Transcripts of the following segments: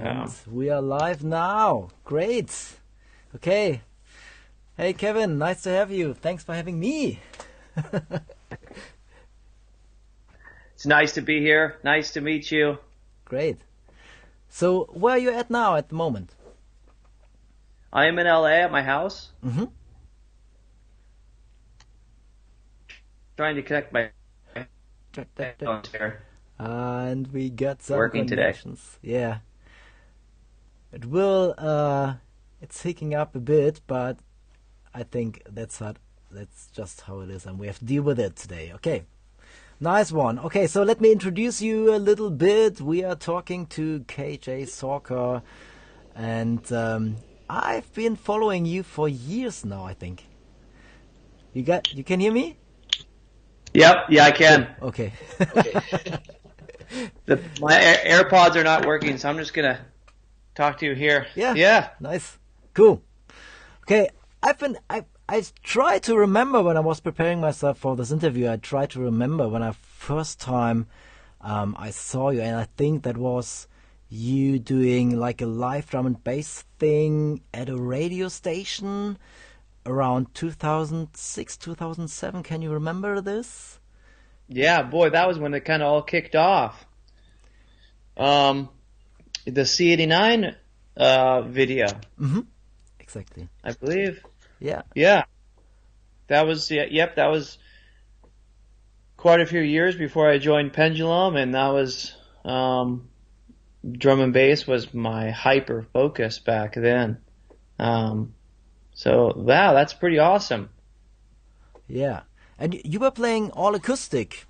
And we are live now. Great. Okay. Hey, Kevin, nice to have you. Thanks for having me. It's nice to be here. Nice to meet you. Great. So, where are you at now at the moment? I am in LA at my house. Mm-hmm. Trying to connect my headphones here. And we got some working connections. Today. Yeah. It will, it's hicking up a bit, but I think that's just how it is, and we have to deal with it today. Okay. Nice one. Okay, so let me introduce you a little bit. We are talking to KJ Sawkas, and I've been following you for years now, I think. You can hear me? Yep, yeah, I can. Okay. My AirPods are not working, so I'm just gonna talk to you here. Yeah. Nice. Cool. Okay, I tried to remember when I was preparing myself for this interview. I tried to remember when I first time I saw you, and I think that was you doing like a live drum and bass thing at a radio station around 2006, 2007. Can you remember this? Yeah, boy, that was when it kind of all kicked off. The C89 video. Mm-hmm. Exactly. I believe. Yeah. Yeah. That was that was quite a few years before I joined Pendulum, and that was drum and bass was my hyper focus back then. So wow, that's pretty awesome. Yeah. And you were playing all acoustic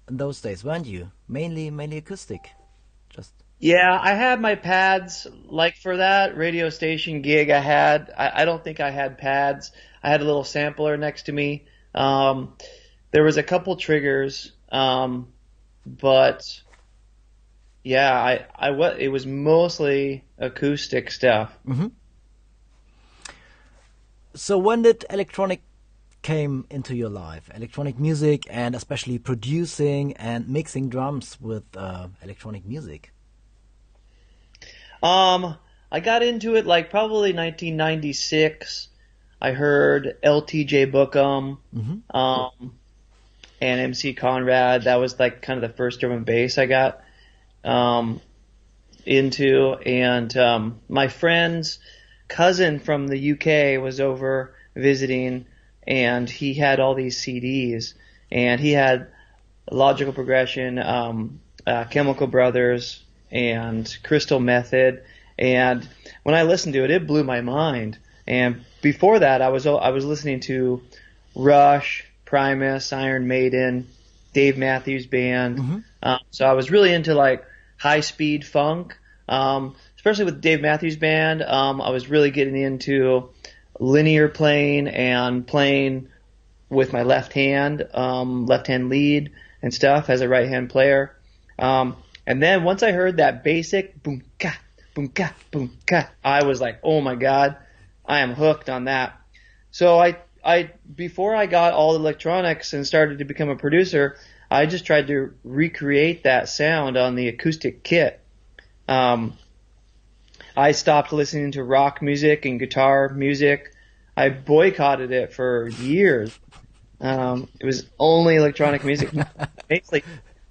in those days, weren't you? Mainly acoustic. Yeah, I had my pads, like for that radio station gig I don't think I had pads. I had a little sampler next to me. There was a couple triggers, but yeah, it was mostly acoustic stuff. Mm-hmm. So when did electronic came into your life? Electronic music, and especially producing and mixing drums with electronic music? I got into it like probably 1996. I heard LTJ Bookham, Mm-hmm. And MC Conrad. That was like kind of the first drum and bass I got into. And my friend's cousin from the UK was over visiting, and he had all these CDs, and he had Logical Progression, Chemical Brothers, and Crystal Method, and when I listened to it, it blew my mind. And before that, I was listening to Rush, Primus, Iron Maiden, Dave Matthews Band. Mm-hmm. So I was really into like high speed funk, especially with Dave Matthews Band. I was really getting into linear playing and playing with my left hand lead and stuff as a right hand player. And then once I heard that basic boom ka boom ka boom ka, I was like, oh my god, I am hooked on that. So I before I got all the electronics and started to become a producer, I just tried to recreate that sound on the acoustic kit. I stopped listening to rock music and guitar music. I boycotted it for years. It was only electronic music,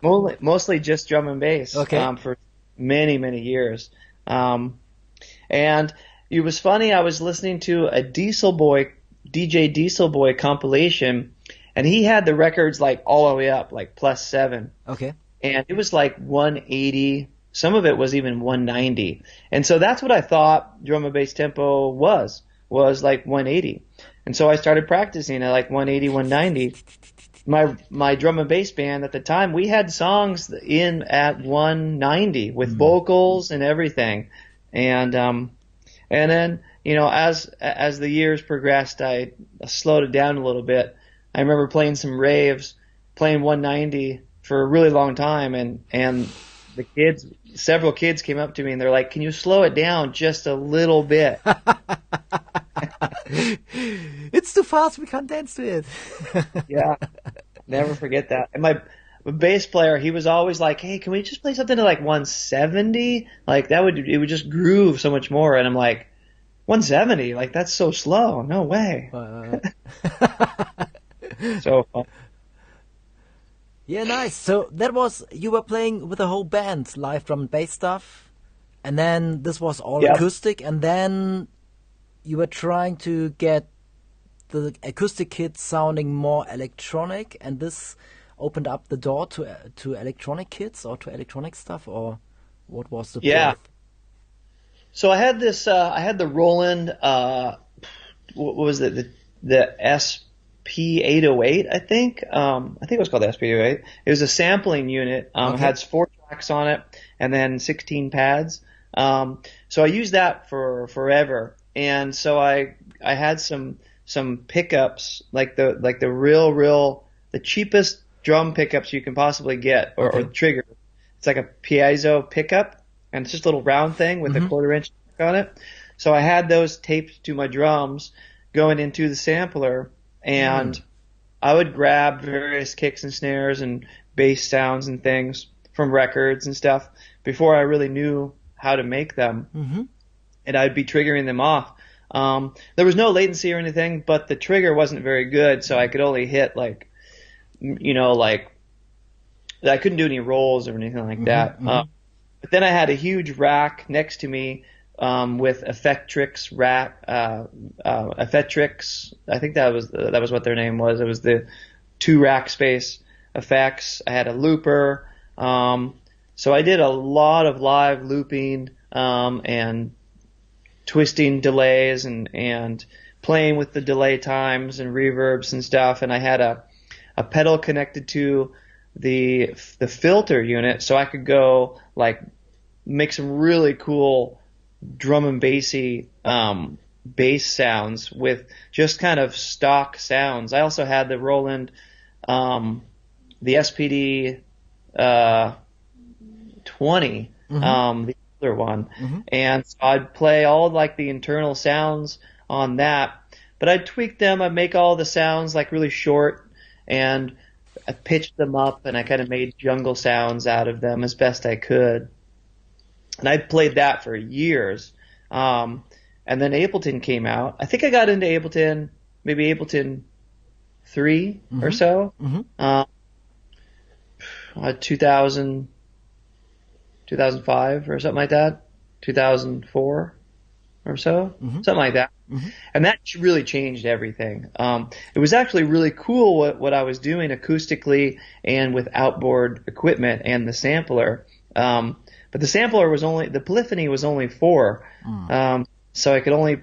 mostly just drum and bass. Okay. For many years. And it was funny, I was listening to a DJ Diesel Boy compilation, and he had the records like all the way up, like +7. Okay. And it was like 180. Some of it was even 190. And so that's what I thought drum and bass tempo was like 180. And so I started practicing at like 180, 190. My drum and bass band at the time, we had songs in at 190 with vocals and everything. And then, as the years progressed, I slowed it down a little bit. I remember playing some raves, playing 190 for a really long time, and several kids came up to me and they're like, "Can you slow it down just a little bit?" It's too fast, we can't dance to it. Yeah, never forget that. And bass player, he was always like, "Hey, can we just play something to like 170? Like it would just groove so much more." And I'm like, 170? Like that's so slow. No way. So Yeah, nice. So that was, you were playing with the whole band, live drum and bass stuff, and then this was all yeah, acoustic, and then you were trying to get the acoustic kit sounding more electronic, and this opened up the door to electronic kits or to electronic stuff, or what was the yeah. birth? So I had this. I had the Roland. What was it? The SP808, I think. I think it was called the SP808. It was a sampling unit. Okay. Had 4 tracks on it and then 16 pads. So I used that for forever. And so I had some pickups, like the the cheapest drum pickups you can possibly get, or trigger. It's like a piezo pickup, and it's just a little round thing with a 1/4 inch on it. So I had those taped to my drums going into the sampler, and I would grab various kicks and snares and bass sounds and things from records and stuff before I really knew how to make them. And I'd be triggering them off. There was no latency or anything, but the trigger wasn't very good, so I could only hit like I couldn't do any rolls or anything like that. But then I had a huge rack next to me with Effectrix rack, Effectrix. I think that was what their name was. It was the 2 rack space effects. I had a looper. So I did a lot of live looping and twisting delays and playing with the delay times and reverbs and stuff. And I had a pedal connected to the filter unit, so I could go like make some really cool drum and bassy bass sounds with just kind of stock sounds. I also had the Roland, the SPD 20, the older one, and so I'd play all like the internal sounds on that, but I'd tweak them. I'd make all the sounds like really short, and I pitched them up, and I kind of made jungle sounds out of them as best I could. And I played that for years. And then Ableton came out. I think I got into Ableton, maybe Ableton 3 or so. 2000, 2005 or something like that. 2004 or so. Something like that. And that really changed everything. It was actually really cool what I was doing acoustically and with outboard equipment and the sampler. But the sampler the polyphony was only 4. So I could only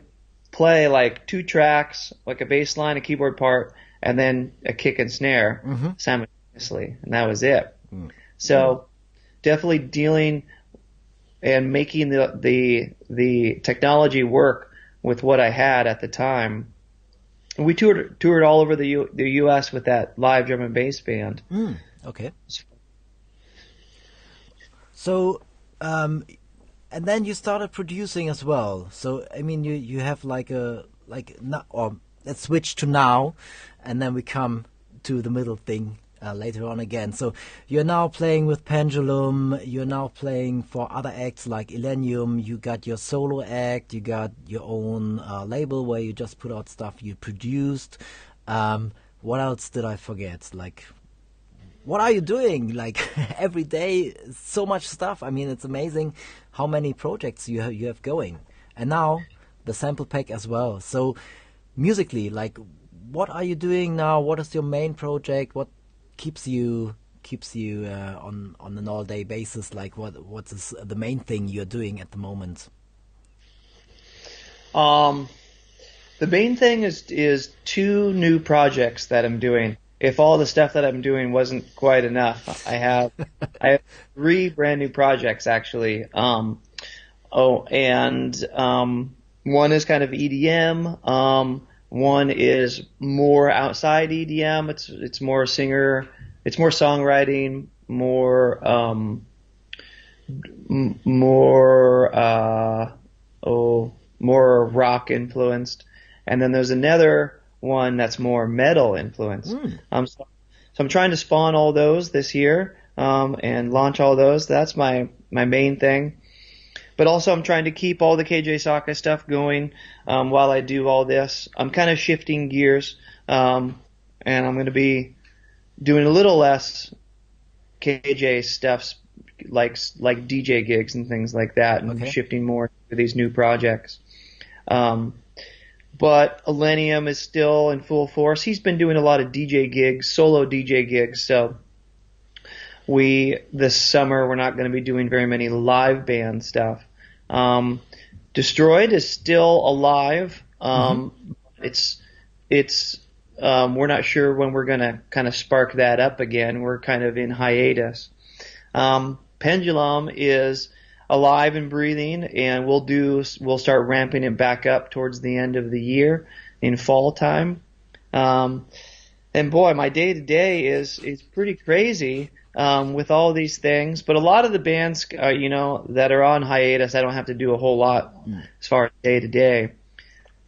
play like 2 tracks, like a bass line, a keyboard part, and then a kick and snare simultaneously. And that was it. So definitely dealing and making the technology work with what I had at the time. And we toured all over the U.S. with that live drum and bass band. Okay. So, and then you started producing as well. So, I mean, you have let's switch to now, and then we come to the middle thing later on again. So you're now playing with Pendulum, you're now playing for other acts like Illenium, you got your solo act, you got your own label where you just put out stuff you produced. What else did I forget? Like, what are you doing? Like, every day, so much stuff. I mean, it's amazing how many projects you have going. And now, the sample pack as well. So, musically, like, what are you doing now? What is your main project? What keeps you on an all-day basis? Like, what is the main thing you're doing at the moment? The main thing is 2 new projects that I'm doing. If all the stuff that I'm doing wasn't quite enough, I have 3 brand new projects actually. One is kind of EDM. One is more outside EDM. It's more singer. It's more songwriting. More rock influenced. And then there's another one that's more metal influenced. I'm trying to spawn all those this year, and launch all those. That's my main thing. But also I'm trying to keep all the KJ Sawka stuff going, while I do all this. I'm kind of shifting gears, and I'm going to be doing a little less KJ stuff, like DJ gigs and things like that, and Okay. shifting more to these new projects. But Elenium is still in full force. He's been doing a lot of DJ gigs, solo DJ gigs. So this summer, we're not going to be doing very many live band stuff. Destroyed is still alive. We're not sure when we're going to kind of spark that up again. We're kind of in hiatus. Pendulum is alive and breathing, and we'll start ramping it back up towards the end of the year in fall time. And boy, my day to day is pretty crazy, with all these things. But a lot of the bands, that are on hiatus, I don't have to do a whole lot as far as day to day.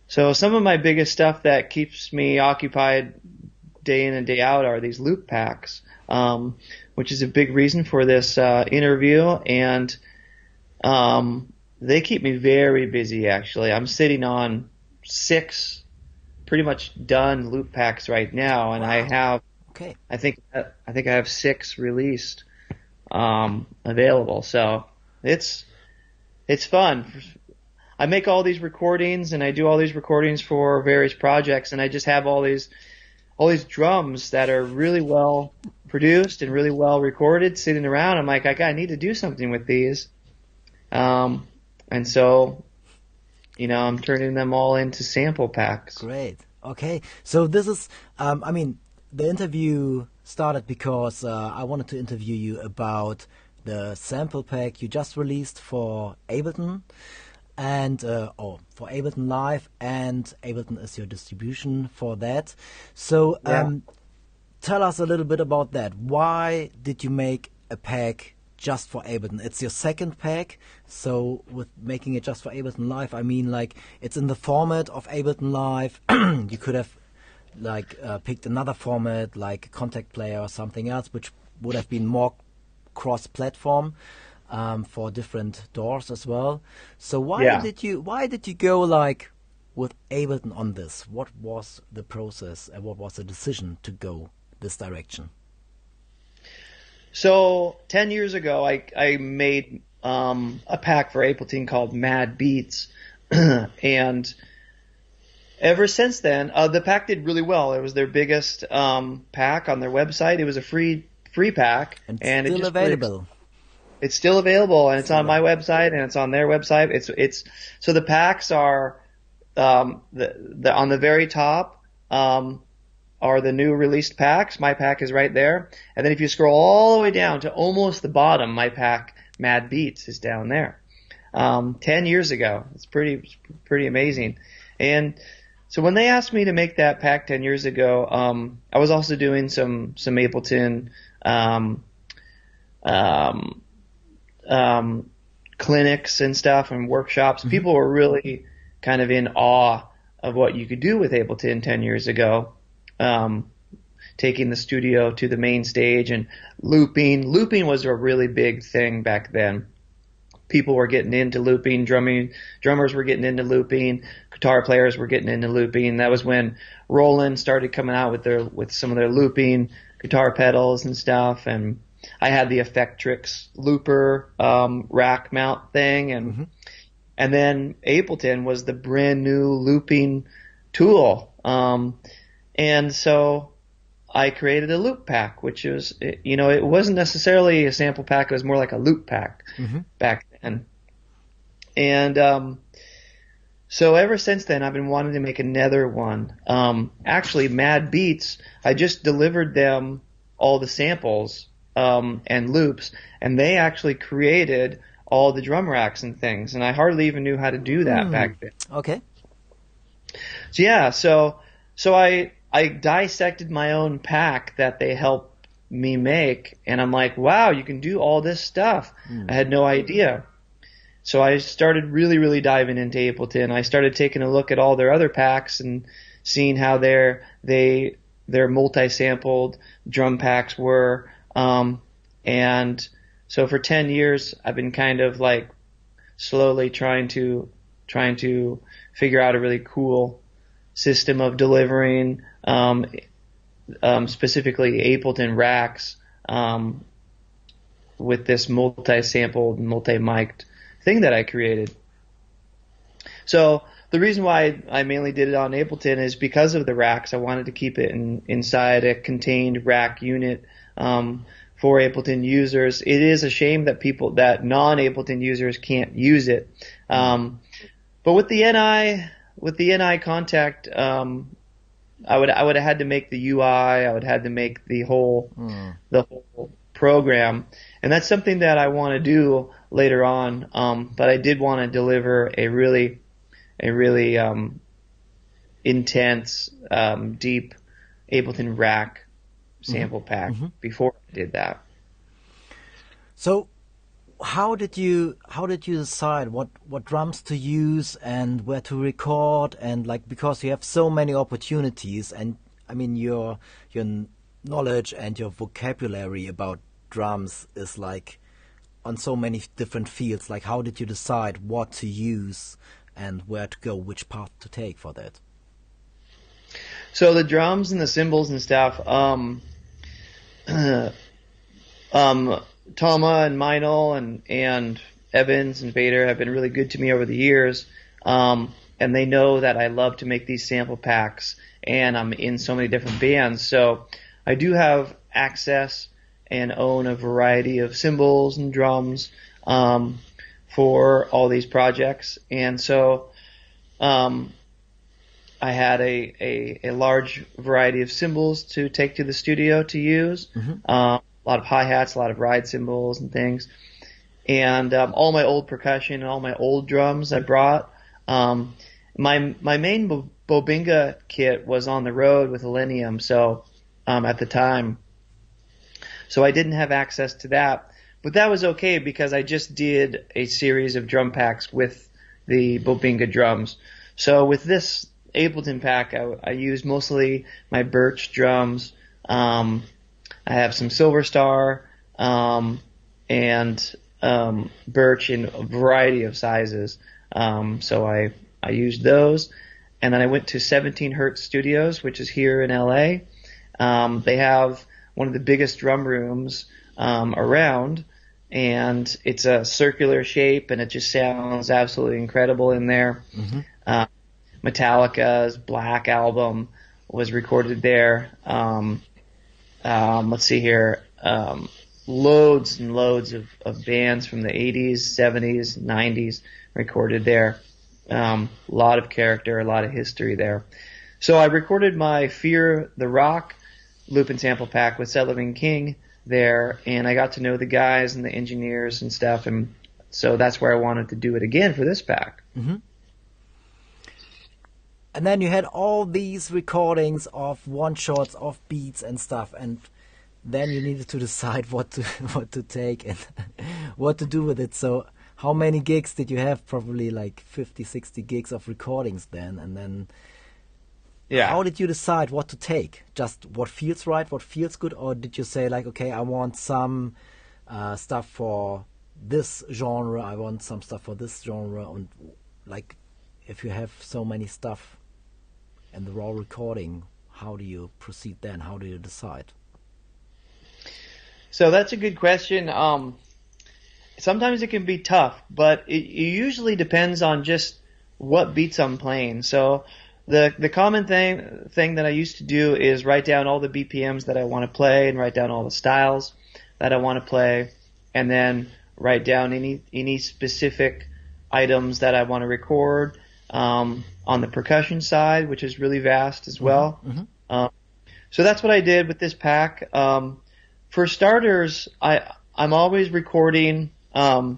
So some of my biggest stuff that keeps me occupied day in and day out are these loop packs, which is a big reason for this interview. And they keep me very busy, actually. I'm sitting on 6 pretty much done loop packs right now, and I have, I think I have 6 released, available. So it's fun. I make all these recordings, and I do all these recordings for various projects, and I just have all these drums that are really well produced and really well recorded sitting around. I'm like, I need to do something with these. And so, I'm turning them all into sample packs. Great. Okay. So this is, the interview started because I wanted to interview you about the sample pack you just released for Ableton, and for Ableton Live, and Ableton is your distribution for that. So tell us a little bit about that. Why did you make a pack just for Ableton? It's your second pack, so with making it just for Ableton Live, it's in the format of Ableton Live. You could have picked another format like Contact Player or something else, which would have been more cross-platform, for different doors as well. So why did you go with Ableton on this? What was the process, and what was the decision to go this direction? So 10 years ago, I made a pack for Ableton called Mad Beatz, and ever since then, the pack did really well. It was their biggest pack on their website. It was a free pack, and it's still available. It's still available, and it's on my website, and it's on their website. So the packs are on the very top. Are the new released packs. My pack is right there. And then if you scroll all the way down to almost the bottom, my pack, Mad Beatz, is down there. 10 years ago. It's pretty amazing. And so when they asked me to make that pack 10 years ago, I was also doing some Ableton clinics and stuff and workshops. Mm-hmm. People were really kind of in awe of what you could do with Ableton 10 years ago. Taking the studio to the main stage and looping. Looping was a really big thing back then. People were getting into looping, drummers were getting into looping, guitar players were getting into looping. That was when Roland started coming out with some of their looping guitar pedals and stuff, and I had the Effectrix looper rack mount thing, and then Ableton was the brand new looping tool. And so I created a loop pack, which was, it wasn't necessarily a sample pack. It was more like a loop pack back then. And so ever since then, I've been wanting to make another one. Actually, Mad Beatz, I just delivered them all the samples and loops, and they actually created all the drum racks and things. And I hardly even knew how to do that back then. Okay. So yeah, so I dissected my own pack that they helped me make, and I'm like, wow, you can do all this stuff. I had no idea. So I started really, really diving into Ableton. I started taking a look at all their other packs and seeing how they their multi-sampled drum packs were. And so for 10 years, I've been kind of like slowly trying to figure out a really cool system of delivering, specifically Ableton racks, with this multi-sampled, multi-mic'd thing that I created. So the reason why I mainly did it on Ableton is because of the racks. I wanted to keep it inside a contained rack unit for Ableton users. It is a shame that non-Ableton users can't use it. But with the NI contact, I would have had to make the UI. I would have had to make the whole program, and that's something that I want to do later on. But I did want to deliver a really intense, deep Ableton rack sample pack before I did that. So how did you decide what drums to use and where to record, and like, because you have so many opportunities, and I mean your knowledge and your vocabulary about drums is like on so many different fields. Like, how did you decide what to use and where to go, which path to take for that? So the drums and the cymbals and stuff, Tama and Meinl and Evans and Vader have been really good to me over the years, and they know that I love to make these sample packs, and I'm in so many different bands, so I do have access and own a variety of cymbals and drums for all these projects, and so I had a large variety of cymbals to take to the studio to use. A lot of hi-hats, a lot of ride cymbals and things. And all my old percussion and all my old drums I brought. My main Bobinga kit was on the road with Millennium, so at the time. So I didn't have access to that. But that was okay because I just did a series of drum packs with the Bobinga drums. So with this Ableton pack, I used mostly my Birch drums. I have some Silver Star and Birch in a variety of sizes. So I used those. And then I went to 17 Hertz Studios, which is here in LA. They have one of the biggest drum rooms around, and it's a circular shape, and it just sounds absolutely incredible in there. Metallica's Black album was recorded there. Let's see here. Loads and loads of bands from the 80s, 70s, 90s recorded there. A lot of character, a lot of history there. So I recorded my Fear the Rock loop and sample pack with Set Living King there, and I got to know the guys and the engineers and stuff, and so that's where I wanted to do it again for this pack. And then you had all these recordings of one-shots, of beats and stuff, and then you needed to decide what to take and what to do with it. So how many gigs did you have? Probably like 50, 60 gigs of recordings then, and then how did you decide what to take? Just what feels right, what feels good, or did you say like, okay, I want some stuff for this genre, I want some stuff for this genre, and like if you have so many stuff and the raw recording, how do you proceed then? How do you decide? So that's a good question. Sometimes it can be tough, but it usually depends on just what beats I'm playing. So the common thing that I used to do is write down all the BPMs that I want to play and write down all the styles that I want to play, and then write down any specific items that I want to record on the percussion side, which is really vast as well. So that's what I did with this pack. For starters, I'm always recording, like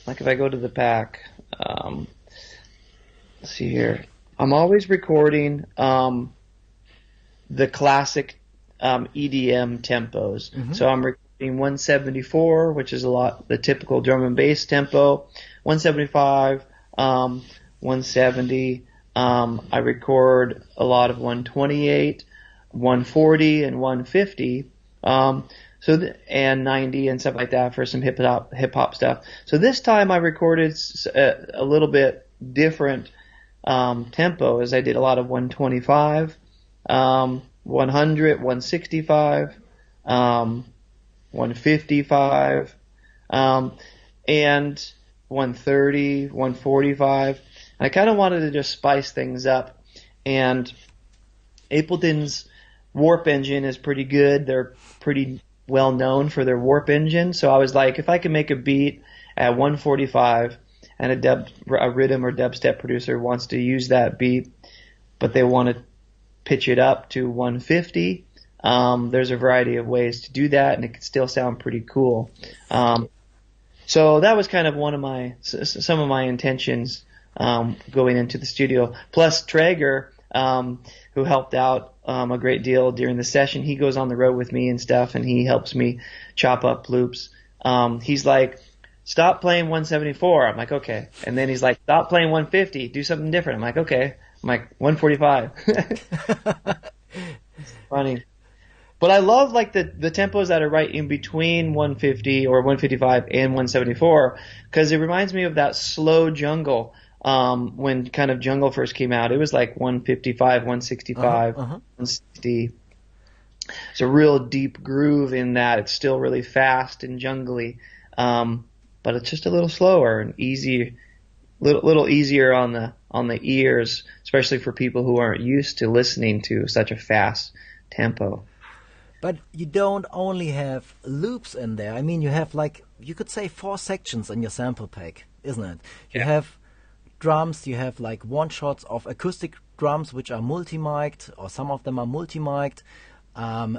if I go to the pack, let's see here, I'm always recording the classic EDM tempos. So I'm recording 174, which is the typical drum and bass tempo, 175, 170. I record a lot of 128. 140 and 150. And 90 and stuff like that for some hip hop stuff. So this time I recorded a little bit different tempo, as I did a lot of 125, 100, 165, 155, and 130, 145. And I kind of wanted to just spice things up. And Ableton's warp engine is pretty good. They're pretty well known for their warp engine. So I was like, if I can make a beat at 145 and a rhythm or dubstep producer wants to use that beat, but they want to pitch it up to 150, there's a variety of ways to do that, and it can still sound pretty cool. So that was kind of some of my intentions going into the studio. Plus Traeger, who helped out a great deal during the session. He goes on the road with me and stuff, and he helps me chop up loops. He's like, stop playing 174. I'm like, okay. And then he's like, stop playing 150. Do something different. I'm like, okay. I'm like, 145. It's funny. But I love like the tempos that are right in between 150 or 155 and 174, because it reminds me of that slow jungle. When kind of jungle first came out, it was like 155, 165, 160. It's a real deep groove in that. It's still really fast and jungly, but it's just a little slower and little easier on the ears, especially for people who aren't used to listening to such a fast tempo. But you don't only have loops in there. I mean, you have you could say 4 sections in your sample pack, isn't it? You have drums, you have like one-shots of acoustic drums which are multi-mic'd, or some of them are multi-mic'd.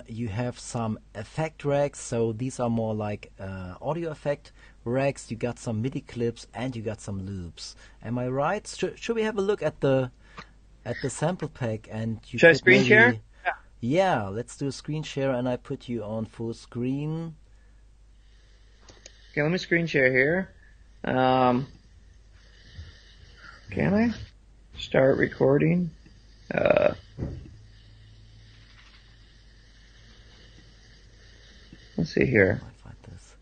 You have some effect racks, so these are more like audio effect racks. You got some MIDI clips and you got some loops. Am I right? Should we have a look at the sample pack? And you should I screen share? Yeah, let's do a screen share, and I put you on full screen. Okay, let me screen share here. Can I start recording? Let's see here. I find this.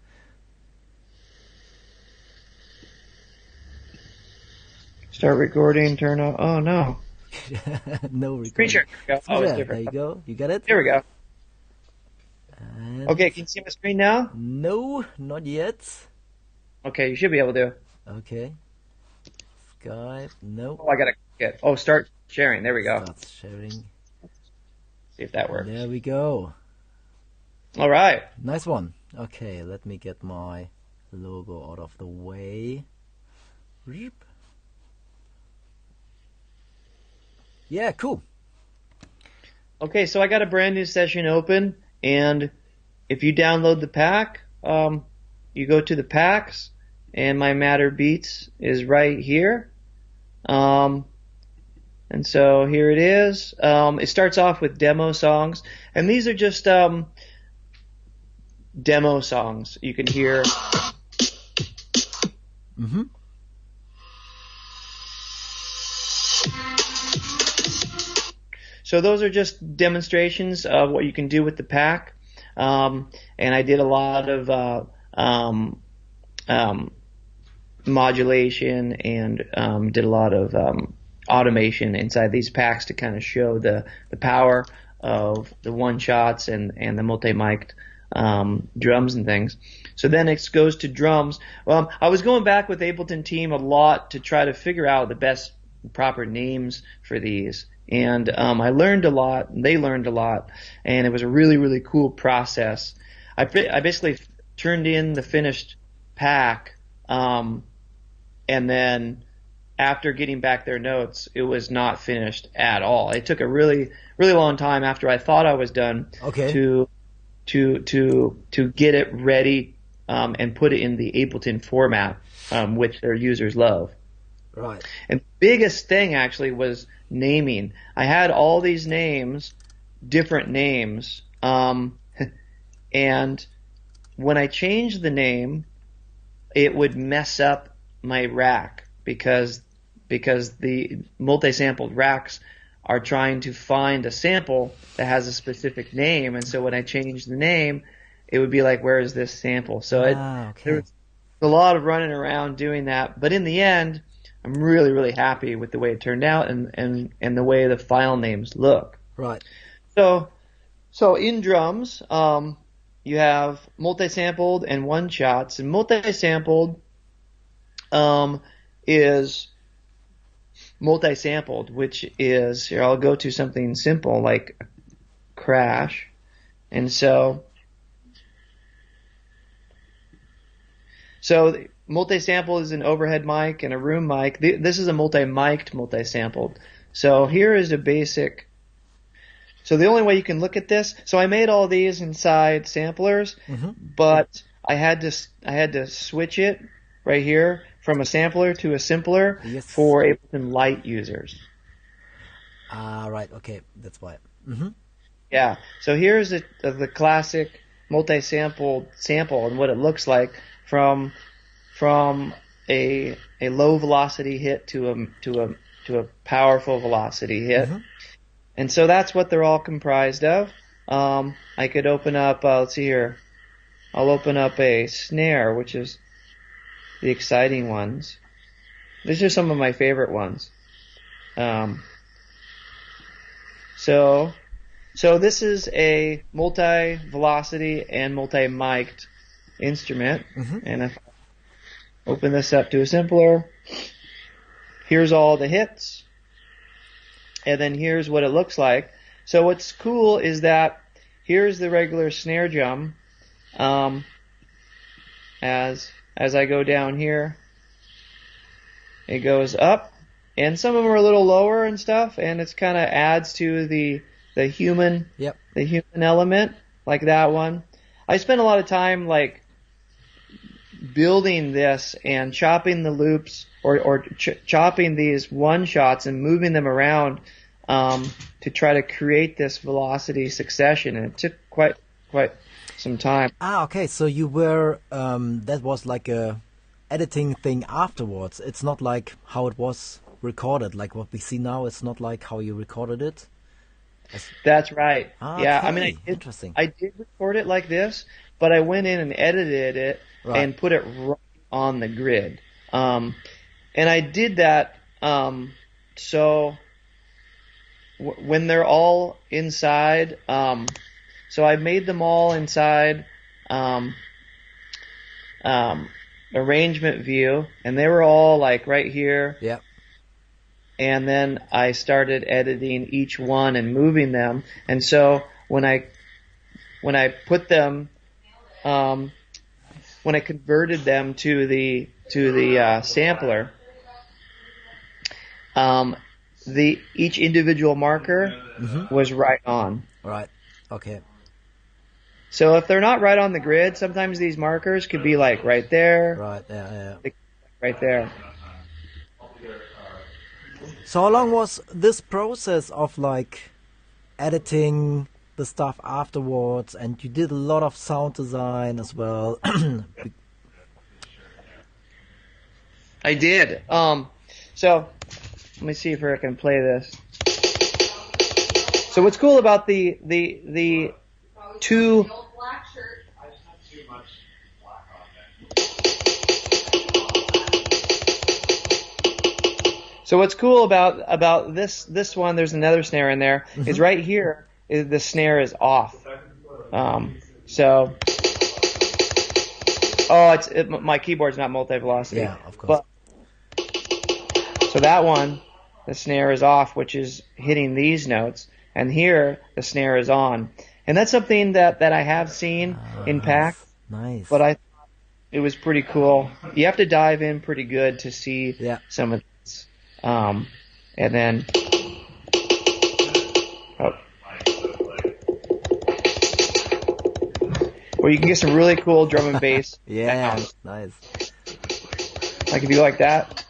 Start recording, turn off. Oh, no. No recording. Screen share. Oh, it's different. There you go. You got it? There we go. And okay, can you see my screen now? No, not yet. Okay, you should be able to. Okay. Skype, no. Oh, I gotta get. Oh, start sharing. There we go. Start sharing. See if that works. There we go. All right. Nice one. Okay, let me get my logo out of the way. Yeah, cool. Okay, so I got a brand new session open, and if you download the pack, you go to the packs, and my Matter Beatz is right here. And so here it is. It starts off with demo songs, and these are just demo songs. You can hear. Mm-hmm. So those are just demonstrations of what you can do with the pack. And I did a lot of modulation and did a lot of automation inside these packs to kind of show the power of the one-shots and the multi-mic'd drums and things. So then it goes to drums. I was going back with Ableton team a lot to try to figure out the best proper names for these. And I learned a lot, and they learned a lot, and it was a really, really cool process. I basically turned in the finished pack, and then after getting back their notes, it was not finished at all. It took a really, really long time after I thought I was done to get it ready and put it in the Ableton format, which their users love. Right. And the biggest thing actually was naming. I had all these names, different names, and when I changed the name, it would mess up my rack because the multi-sampled racks are trying to find a sample that has a specific name, and so when I changed the name, it would be like, where is this sample? So there was a lot of running around doing that, but in the end, I'm really, really happy with the way it turned out and the way the file names look. Right. So in drums, you have multi-sampled and one-shots, and multi-sampled is multi-sampled, which is, here I'll go to something simple like crash, and so multi-sample is an overhead mic and a room mic. This is a multi-mic'd multi-sampled. So here is the basic. So the only way you can look at this. So I made all these inside samplers, but I had to switch it right here from a sampler to a simpler for Ableton Lite users. Right. Okay, that's why. Yeah. So here's the classic multi-sampled sample and what it looks like from a low velocity hit to a powerful velocity hit. And so that's what they're all comprised of. I could open up, let's see here. I'll open up a snare, which is the exciting ones. These are some of my favorite ones. So this is a multi-velocity and multi-mic'd instrument. And if I open this up to a simpler, here's all the hits. And then here's what it looks like. So what's cool is that here's the regular snare drum. As I go down here, it goes up, and some of them are a little lower and stuff, and it's kind of adds to the human the human element, like that one. I spent a lot of time like building this and chopping the loops or chopping these one shots and moving them around to try to create this velocity succession, and it took quite some time. Okay, so you were that was like a editing thing afterwards. It's not like how it was recorded, like what we see now. It's not like how you recorded it. That's right. Okay. Yeah, I mean, I did record it like this, but I went in and edited it and put it right on the grid. And I did that so when they're all inside, so I made them all inside arrangement view, and they were all like right here. Yeah. And then I started editing each one and moving them. And so when I put them, when I converted them to the sampler, each individual marker was right on. Right. Okay. So if they're not right on the grid, sometimes these markers could be like right there. Right. Yeah. Right there. So how long was this process of like editing the stuff afterwards? And you did a lot of sound design as well. I did. So let me see if I can play this. So what's cool about the two. So what's cool about this one, there's another snare in there, is right here, the snare is off. My keyboard's not multi-velocity. Yeah, of course. So that one, the snare is off, which is hitting these notes, and here the snare is on. And that's something that I have seen in PAC. Nice. But I thought it was pretty cool. You have to dive in pretty good to see some of this. And then where you can get some really cool drum and bass. Yeah, nice. Like if you like that.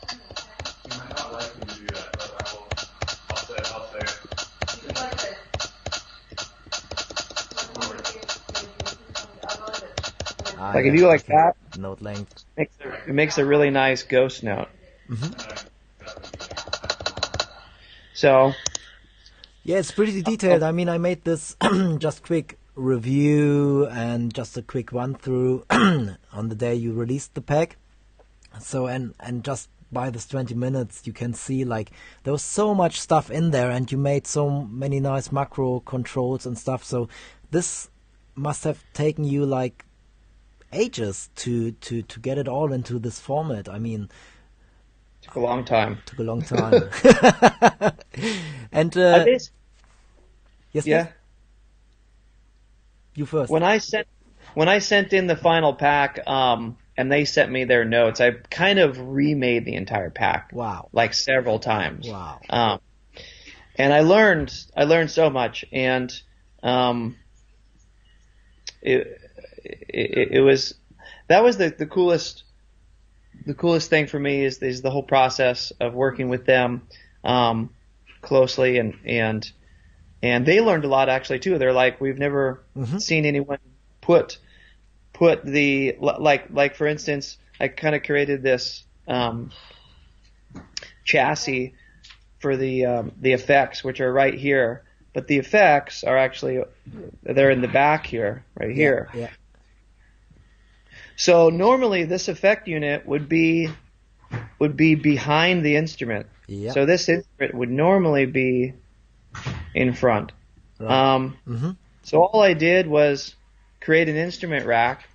Like if you like that, note length. It makes a really nice ghost note. So Yeah, it's pretty detailed. I mean, I made this just quick review and just a quick run through on the day you released the pack. So and just by this 20 minutes you can see like there was so much stuff in there, and you made so many nice macro controls and stuff. So this must have taken you like ages to get it all into this format. I mean, Took a long time. took a long time. And I bas- yes, yeah. please? You first. When I sent in the final pack, and they sent me their notes, I kind of remade the entire pack. Wow. Like several times. Wow. And I learned so much, and it was that was the coolest thing for me is the whole process of working with them closely, and they learned a lot actually too. They're like, we've never seen anyone put the like for instance, I kind of created this chassis for the effects, which are right here, but the effects are actually they're in the back here, right here. Yeah. So normally this effect unit would be behind the instrument. Yeah. So this instrument would normally be in front. Right. So all I did was create an instrument rack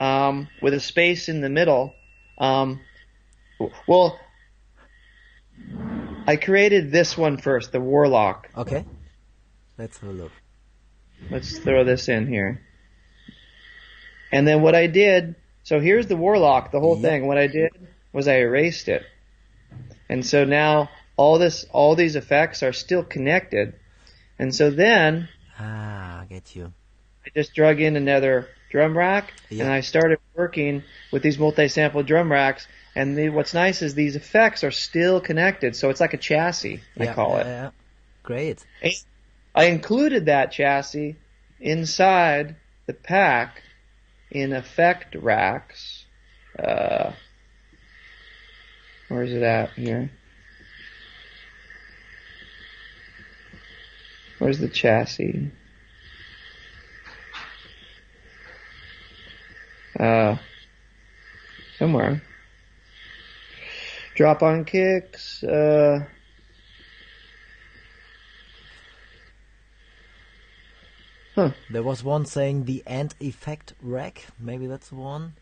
with a space in the middle. Well, I created this one first, the Warlock. Okay. Let's have a look. Let's throw this in here. And then what I did, so here's the Warlock, the whole thing. What I did was I erased it. And so now all these effects are still connected. And so then I get you. I just drug in another drum rack, Yeah. and I started working with these multi-sample drum racks. And what's nice is these effects are still connected, so it's like a chassis, I call it. Yeah. Great. I included that chassis inside the pack in effect racks. Where is it at here? Where's the chassis? Somewhere. Drop on kicks. There was one saying the end effect rack. Maybe that's the one.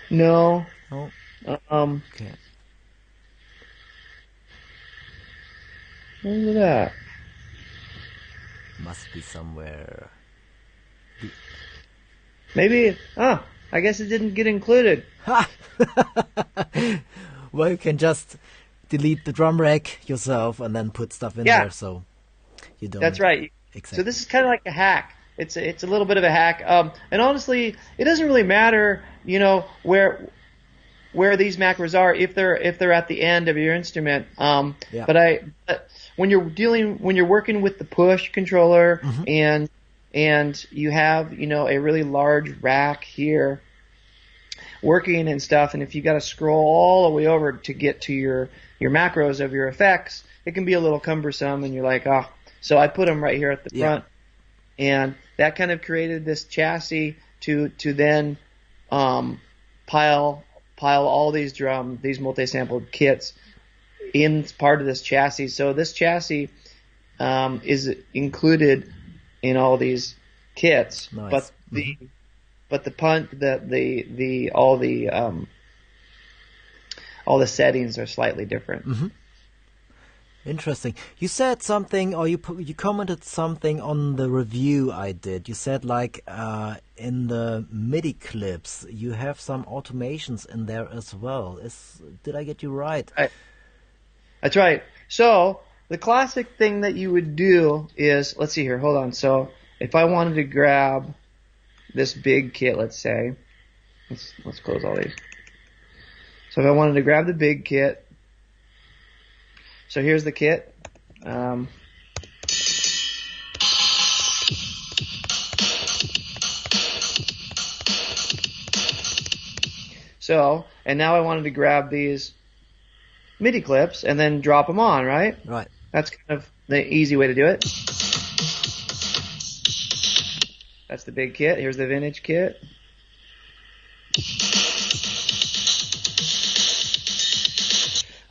No. Oh. Okay. Where's it at? Must be somewhere. Maybe. I guess it didn't get included. Ha! Well, you can just delete the drum rack yourself and then put stuff in there, so you don't. That's right. Exactly. So this is kind of like a hack. It's a little bit of a hack. And honestly, it doesn't really matter, where these macros are if they're at the end of your instrument. But when you're working with the push controller and you have a really large rack here working and stuff, and if you got to scroll all the way over to get to your macros of your effects, it can be a little cumbersome, and you're like, so I put them right here at the front, and that kind of created this chassis to then pile all these these multi-sampled kits in part of this chassis. So this chassis is included in all these kits, nice. but all the settings are slightly different. Interesting. You said something, or you commented something on the review I did. You said like in the MIDI clips you have some automations in there as well. Did I get you right? That's right. So the classic thing that you would do is, let's see here, hold on. So if I wanted to grab this big kit, let's say, let's close all these. So if I wanted to grab the big kit, so here's the kit. And now I wanted to grab these MIDI clips and then drop them on, right? Right. That's kind of the easy way to do it. That's the big kit. Here's the vintage kit.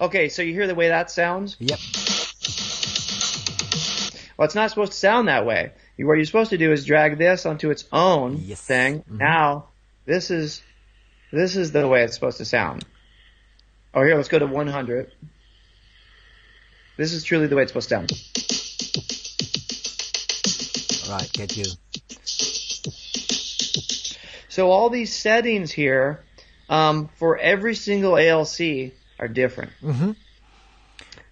Okay, so you hear the way that sounds? Yep. Well, it's not supposed to sound that way. What you're supposed to do is drag this onto its own thing. Mm-hmm. Now, this is the way it's supposed to sound. Oh, here, let's go to 100. This is truly the way it's supposed to sound. Right, get you. So all these settings here, for every single ALC, are different. Mm-hmm.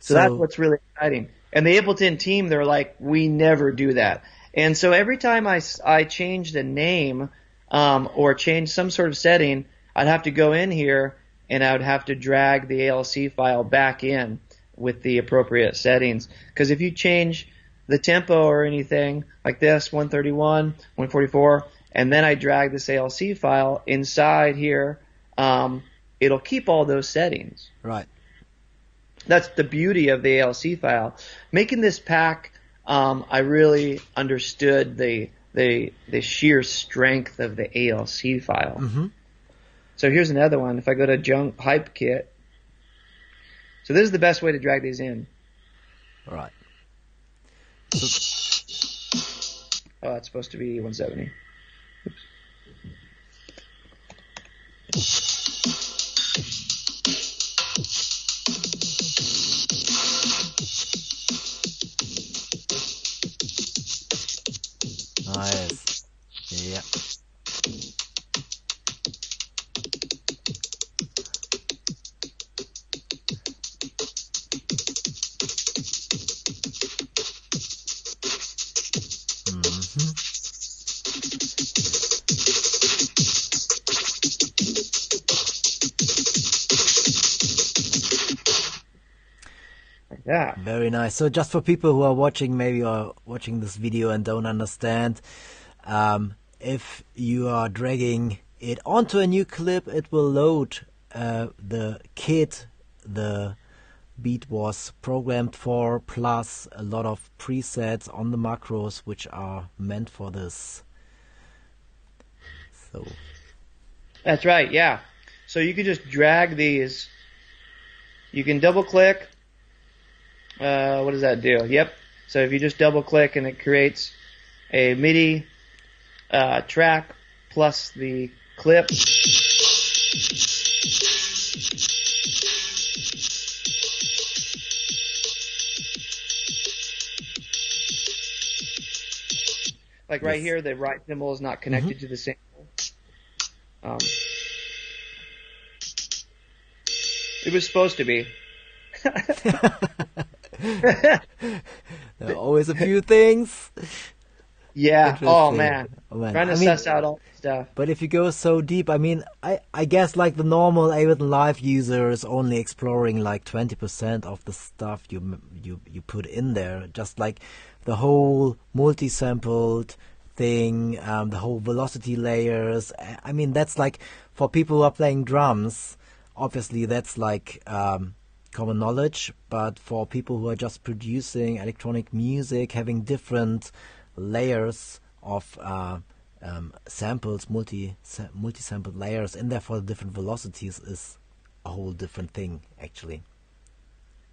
So that's what's really exciting. And the Ableton team, they're like, we never do that. And so every time I change the name or change some sort of setting, I'd have to go in here and I would have to drag the ALC file back in with the appropriate settings. Because if you change the tempo or anything like this, 131, 144, and then I drag this ALC file inside here, it'll keep all those settings. Right. That's the beauty of the ALC file. Making this pack, I really understood the sheer strength of the ALC file. Mm-hmm. So here's another one. If I go to Junk Hype Kit, so this is the best way to drag these in. Right. Oh, it's supposed to be 170. Oops. Nice. Yeah. Yeah. Very nice. So just for people who are watching, maybe are watching this video and don't understand, if you are dragging it onto a new clip, it will load the kit the beat was programmed for, plus a lot of presets on the macros which are meant for this. So That's right, yeah. So you can just drag these. You can double click. What does that do? Yep. So if you just double click and it creates a MIDI track plus the clip. Like right here, the right cymbal is not connected to the sample. It was supposed to be. There are always a few things. Yeah. Oh man. Trying to suss out all this stuff. But if you go so deep, I mean, I guess like the normal Ableton Live user is only exploring like 20% of the stuff you put in there. Just like the whole multi-sampled thing, the whole velocity layers. I mean, that's like for people who are playing drums. Obviously, that's like common knowledge. But for people who are just producing electronic music, having different layers of samples, multi-sampled layers in there for the different velocities is a whole different thing, actually.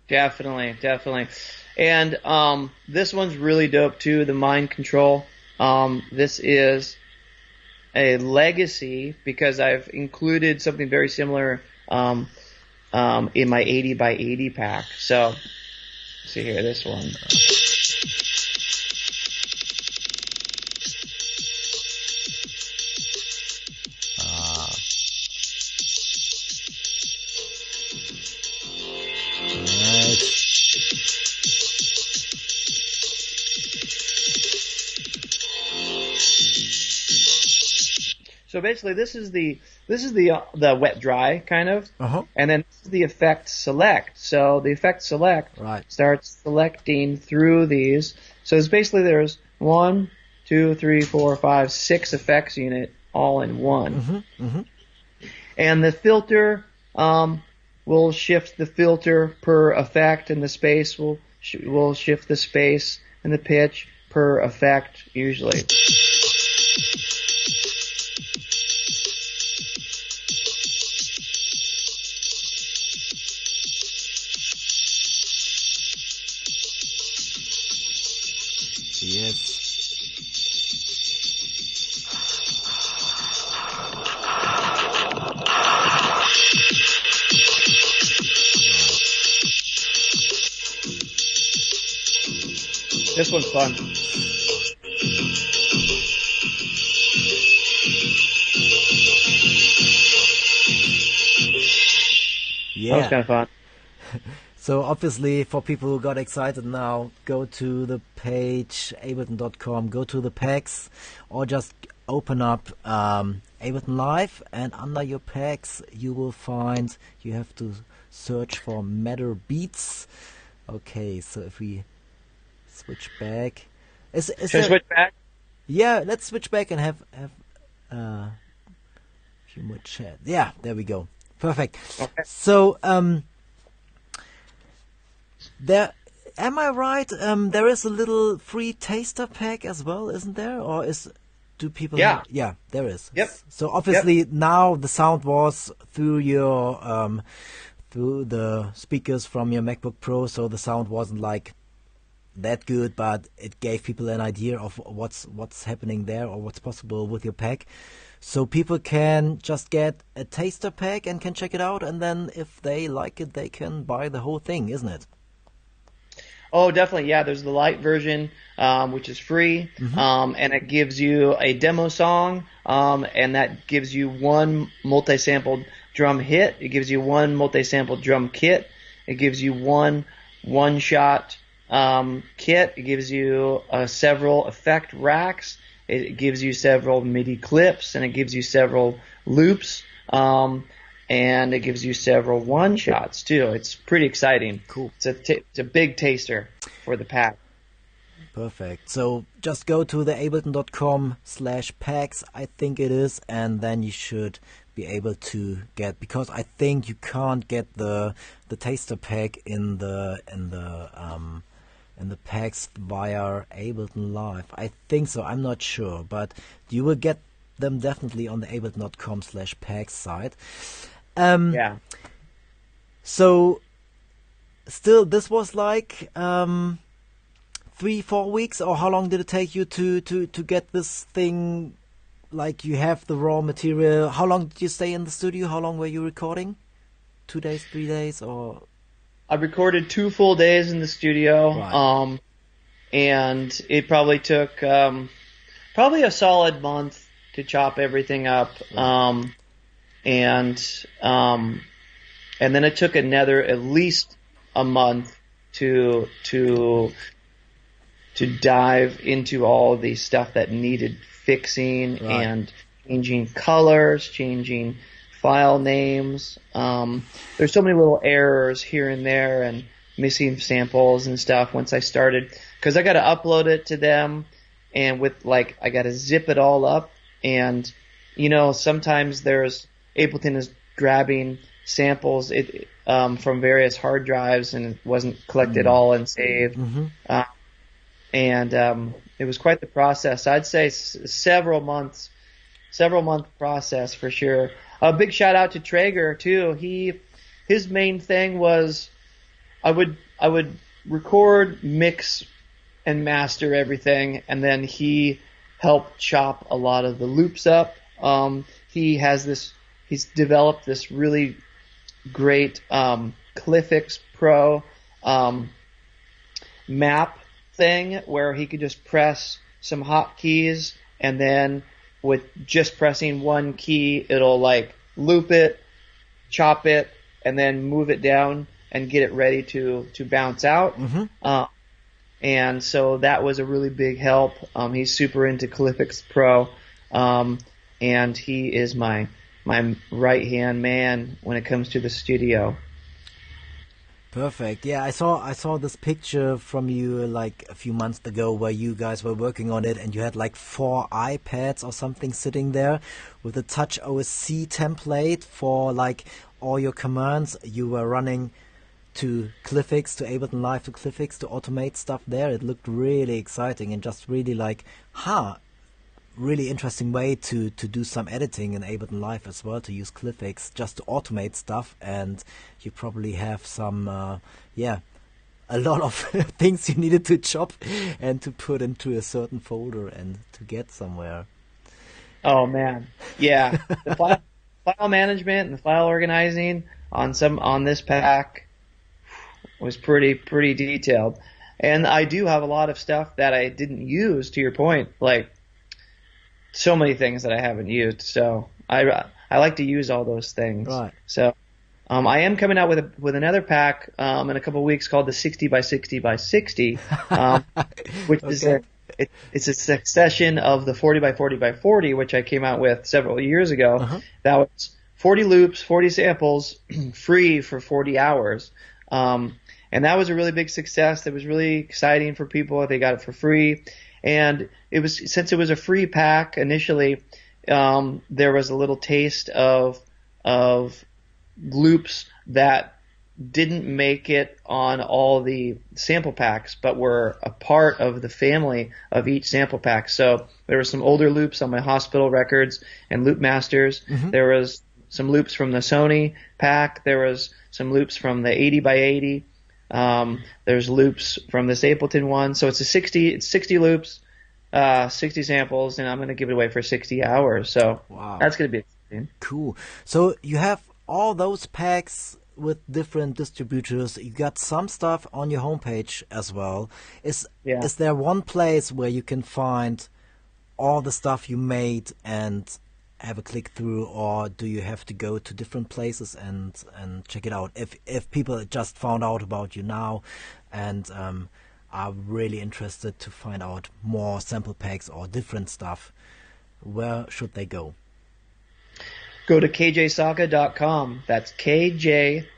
Definitely. And this one's really dope too, the Mind Control. This is a legacy because I've included something very similar in my 80 by 80 pack. So, let's see here, this one. So basically, this is the wet dry kind of, and then this is the effect select. So the effect select starts selecting through these. So it's basically there's 1, 2, 3, 4, 5, 6 effects unit all in one. And the filter, we'll shift the filter per effect, and the space we'll shift the space and the pitch per effect usually. Yes. This one's fun. Yeah. That was kind of fun. So obviously, for people who got excited now, go to the page ableton.com, go to the packs, or just open up Ableton Live, and under your packs you will find, you have to search for Matter Beatz. Okay, so if we switch back, Should I switch back? Yeah, let's switch back and have a few more chat. Yeah, there we go. Perfect. Okay. So there, am I right? There is a little free taster pack as well, isn't there? Or do people? Yeah. Yeah, there is. Yep. So obviously now the sound was through your through the speakers from your MacBook Pro, so the sound wasn't like that good, but it gave people an idea of what's happening there or what's possible with your pack. So people can just get a taster pack and can check it out, and then if they like it, they can buy the whole thing, isn't it? Oh, definitely. Yeah, there's the light version, which is free, and it gives you a demo song, and that gives you one multi-sampled drum hit. It gives you one multi-sampled drum kit. It gives you one-shot kit. It gives you several effect racks. It gives you several MIDI clips, and it gives you several loops, and it gives you several one-shots too. It's pretty exciting. Cool. It's a big taster for the pack. Perfect. So just go to the ableton.com/packs, I think it is, and then you should be able to get, because I think you can't get the taster pack in the packs via Ableton Live. I think so. I'm not sure, but you will get them definitely on the ableton.com/packs site. Yeah. So still, this was like 3-4 weeks, or how long did it take you to get this thing? Like, you have the raw material. How long did you stay in the studio? How long were you recording? 2 days, 3 days, or? I recorded 2 full days in the studio, Right. And it probably took probably a solid month to chop everything up, and then it took another at least a month to dive into all the stuff that needed fixing, Right. and changing colors, changing file names. There's so many little errors here and there, and missing samples and stuff once I started, because I got to upload it to them, and I got to zip it all up, and sometimes Ableton is grabbing samples from various hard drives, and it wasn't collected all and saved. And it was quite the process. I'd say several month process for sure. A big shout out to Traeger too. His main thing was I would record, mix, and master everything, and then he helped chop a lot of the loops up. He's developed this really great Cliffix Pro map thing where he could just press some hotkeys, and then with just pressing one key, it'll like loop it, chop it, and then move it down and get it ready to bounce out. And so that was a really big help. He's super into Cliffix Pro, and he is my right hand man when it comes to the studio. Perfect. Yeah, I saw this picture from you like a few months ago where you guys were working on it, and you had like 4 iPads or something sitting there with a Touch OSC template for like all your commands you were running to Cliffix, to Ableton Live, to Cliffix, to automate stuff there. It looked really exciting and just really like, really interesting way to do some editing in Ableton Live as well, to use Cliffix just to automate stuff. And you probably have some, a lot of things you needed to chop and to put into a certain folder and to get somewhere. Oh man, yeah. The file management and the file organizing on this pack was pretty detailed. And I do have a lot of stuff that I didn't use, to your point, like so many things that I haven't used. So I like to use all those things. Right. So I am coming out with another pack in a couple of weeks called the 60 by 60 by 60, which is it's a succession of the 40 by 40 by 40, which I came out with several years ago. Uh-huh. That was 40 loops, 40 samples, free for 40 hours. And that was a really big success. That was really exciting for people. They got it for free. And since it was a free pack initially, there was a little taste of loops that didn't make it on all the sample packs, but were a part of the family of each sample pack. So there were some older loops on my Hospital records and Loop Masters. Mm-hmm. There was some loops from the Sony pack. There was some loops from the 80 by 80. There's loops from this Ableton one. So it's 60 loops, 60 samples, and I'm going to give it away for 60 hours. So wow. That's going to be exciting. Cool. So you have all those packs with different distributors. You got some stuff on your homepage as well. Is there one place where you can find all the stuff you made and have a click through, or do you have to go to different places and check it out? If people just found out about you now and are really interested to find out more sample packs or different stuff, where should they go? Go to kjsawka.com. That's KJSAWKA,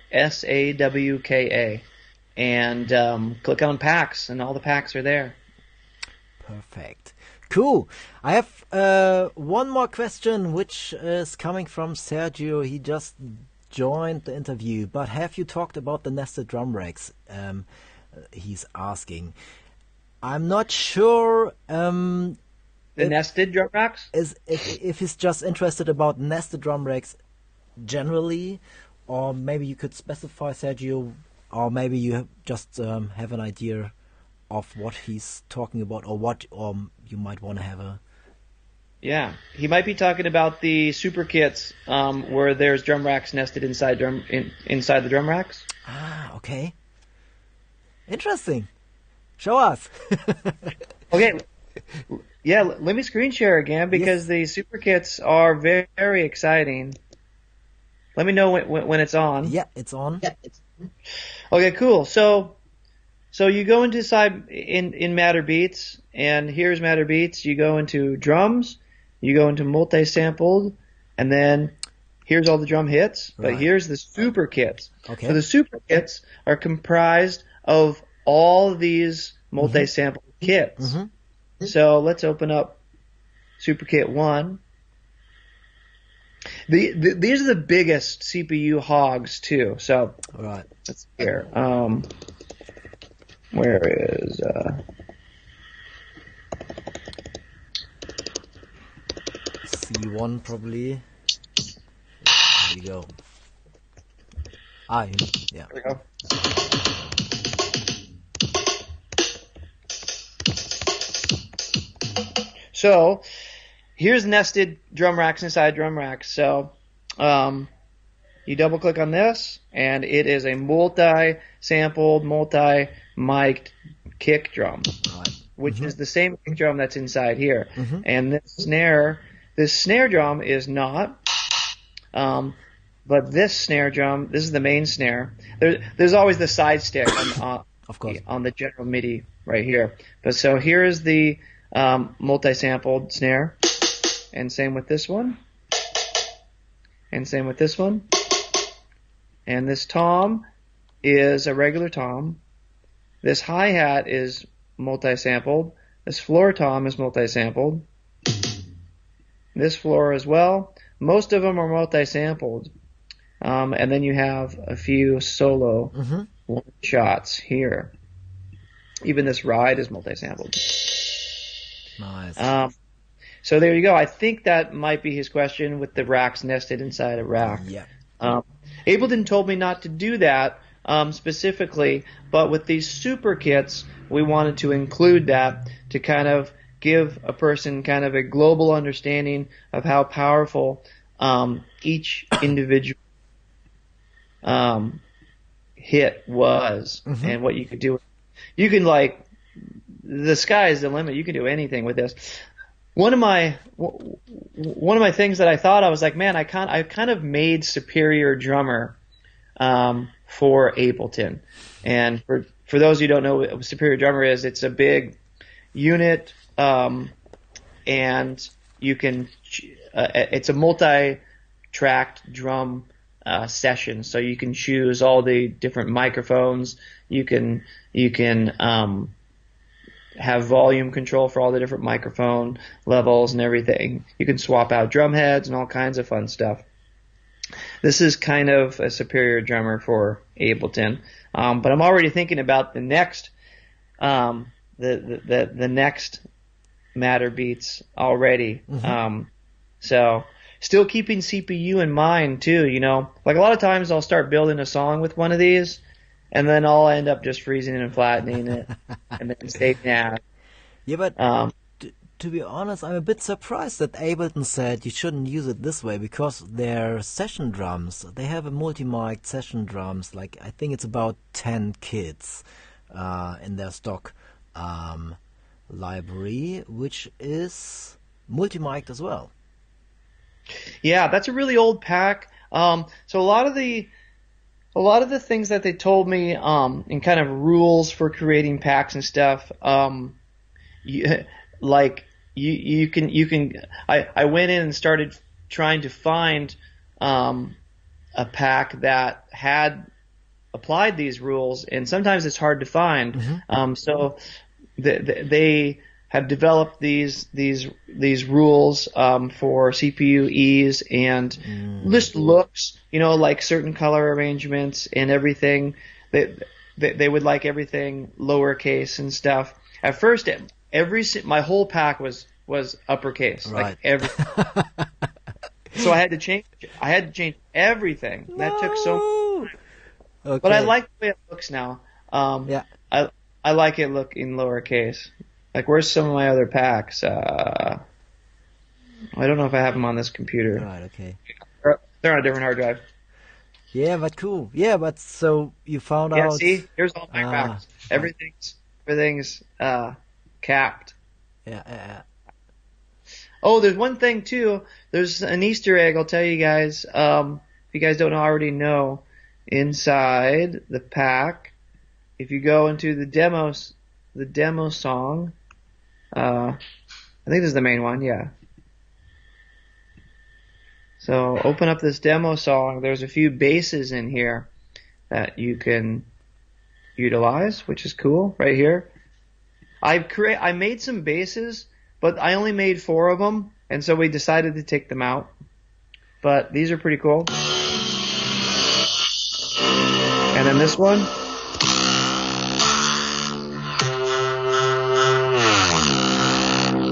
and click on packs, and all the packs are there. Perfect. Cool. I have one more question, which is coming from Sergio. He just joined the interview, but have you talked about the nested drum racks? He's asking. I'm not sure. Nested drum racks? If he's just interested about nested drum racks generally, or maybe you could specify, Sergio, or maybe you just have an idea of what he's talking about, or you might want to have a... Yeah, he might be talking about the super kits where there's drum racks nested inside the drum racks. Ah, okay. Interesting. Show us. Okay. Yeah, let me screen share again, because the super kits are very, very exciting. Let me know when it's on. Yeah, it's on. Okay, cool. So you go inside in Matter Beatz, and here's Matter Beatz. You go into drums, you go into multi-sampled, and then here's all the drum hits. Right. But here's the super kits. Okay. So the super kits are comprised of all these multi-sampled kits. Mm-hmm. So let's open up Super Kit 1. These are the biggest CPU hogs too. So right. Let's see here. Where is C1 probably? There you go. Yeah. There we go. So here's nested drum racks inside drum racks. So you double click on this, and it is a multi-sampled, multi-mic'd kick drum, which is the same kick drum that's inside here. Mm-hmm. And this snare drum is not, but this snare drum, this is the main snare. There's always the side stick of course, on the general MIDI right here. But so here is the multi-sampled snare, and same with this one, and same with this one. And this tom is a regular tom. This hi-hat is multi-sampled. This floor tom is multi-sampled. This floor as well. Most of them are multi-sampled. and then you have a few solo one shots here. Even this ride is multi-sampled. Nice. So there you go. I think that might be his question with the racks nested inside a rack. Yeah. Ableton told me not to do that specifically, but with these super kits, we wanted to include that to kind of give a person kind of a global understanding of how powerful each individual hit was and what you could do. You can, like, the sky is the limit. You can do anything with this. One of my things that I thought, I was like, man, I kind of made Superior Drummer for Ableton. And for those who don't know what Superior Drummer is, it's a big unit, and you can it's a multi-tracked drum session, so you can choose all the different microphones. You can have volume control for all the different microphone levels and everything. You can swap out drum heads and all kinds of fun stuff. This is kind of a Superior Drummer for Ableton, but I'm already thinking about the next the next Matter Beatz already. So still keeping CPU in mind too. You know, like a lot of times I'll start building a song with one of these, and then I'll end up just freezing and flattening it, and then saving out. Yeah, but to be honest, I'm a bit surprised that Ableton said you shouldn't use it this way, because their session drums, they have a multi-mic session drums, like I think it's about 10 kits in their stock library, which is multi-mic'd as well. Yeah, that's a really old pack. So a lot of the things that they told me in kind of rules for creating packs and stuff, you can. I went in and started trying to find a pack that had applied these rules, and sometimes it's hard to find. So they have developed these rules for CPU ease and just looks, you know, like certain color arrangements and everything. They would like everything lowercase and stuff. At first, my whole pack was uppercase, right. like every. So I had to change everything. No. That took so much time. Okay. But I like the way it looks now. Yeah. I like it look in lowercase. Like, where's some of my other packs? I don't know if I have them on this computer. Right, okay. They're on a different hard drive. Yeah, but cool. Yeah, but so you found Yeah, out... see? Here's all my packs. Everything's capped. Yeah. Oh, there's one thing, too. There's an Easter egg I'll tell you guys. If you guys don't already know, inside the pack, if you go into the demo song, I think this is the main one, yeah. So open up this demo song. There's a few basses in here that you can utilize, which is cool right here. I made some basses, but I only made 4 of them, and so we decided to take them out. But these are pretty cool. And then this one.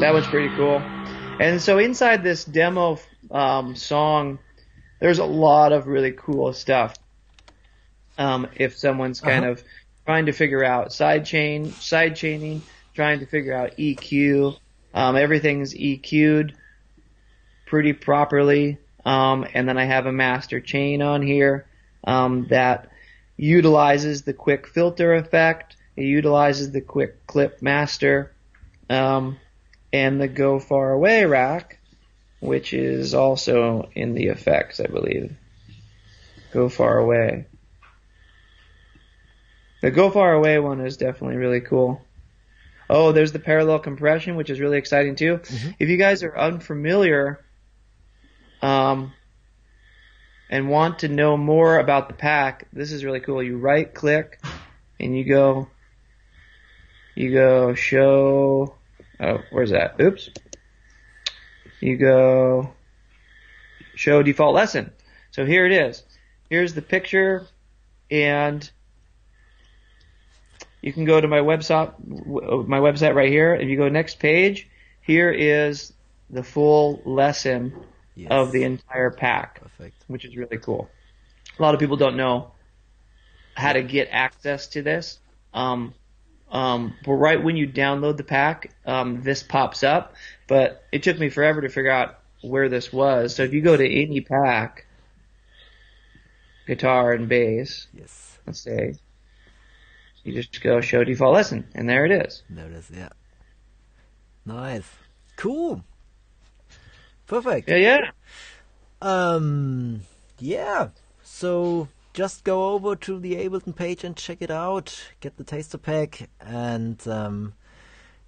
That one's pretty cool. And so inside this demo song, there's a lot of really cool stuff. If someone's kind of trying to figure out side chaining, trying to figure out EQ, everything's EQ'd pretty properly. And then I have a master chain on here that utilizes the quick filter effect. It utilizes the quick clip master. And the Go Far Away rack, which is also in the effects, I believe. Go Far Away. The Go Far Away one is definitely really cool. Oh, there's the parallel compression, which is really exciting too. If you guys are unfamiliar and want to know more about the pack, this is really cool. You right click and you go show. Oh, where's that? Oops. You go show default lesson. So here it is. here's the picture, and you can go to my website right here. If you go next page, here is the full lesson of the entire pack, Perfect. which is really cool. A lot of people don't know how to get access to this. But right when you download the pack, this pops up. But it took me forever to figure out where this was. So if you go to any pack, guitar and bass, Yes. let's say, you just go show default lesson, and there it is. There it is, yeah. Nice. Cool. Perfect. Yeah. Yeah. So just go over to the Ableton page and check it out. Get the taster pack, and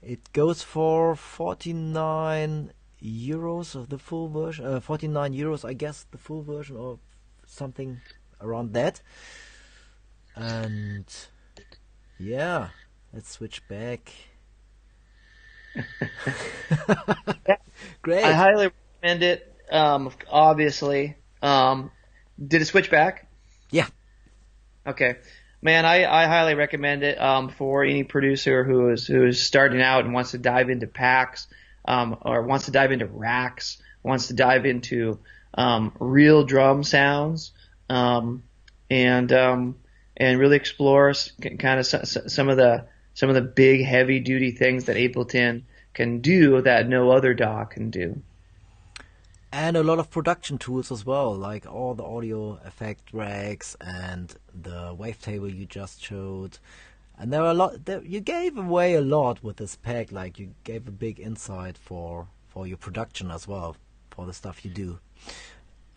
it goes for 49 euros of the full version. 49 euros, I guess, the full version, or something around that. And yeah, let's switch back. Great. I highly recommend it. Obviously, did it switch back? Yeah. Okay, man, I highly recommend it for any producer who is starting out and wants to dive into packs, or wants to dive into racks, wants to dive into real drum sounds, and really explore kind of some of the big heavy duty things that Ableton can do that no other DAW can do. And a lot of production tools as well, like all the audio effect racks and the wavetable you just showed. And there are a lot. You gave away a lot with this pack. Like you gave a big insight for your production as well, for the stuff you do.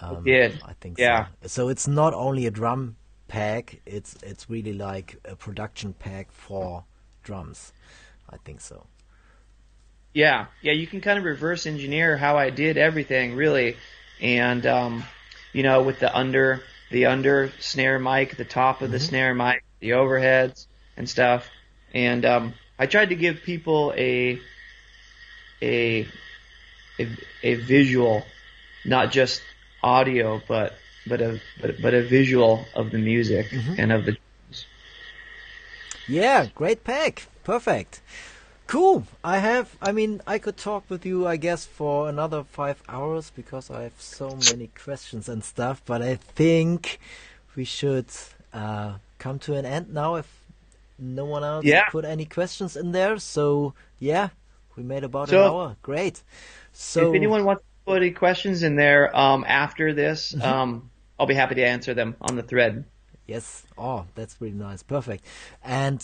I did. I think yeah. so. So it's not only a drum pack. It's really like a production pack for drums. I think so. Yeah, you can kind of reverse engineer how I did everything, really, and with the under snare mic, the top of the snare mic, the overheads and stuff, and I tried to give people a visual, not just audio, but a visual of the music and of the drums. Yeah, great pack, perfect. Cool. I could talk with you, I guess, for another 5 hours because I have so many questions and stuff, but I think we should come to an end now if no one else put any questions in there. So, yeah, we made about an hour. Great. So, if anyone wants to put any questions in there after this, I'll be happy to answer them on the thread. Yes. Oh, that's really nice. Perfect. And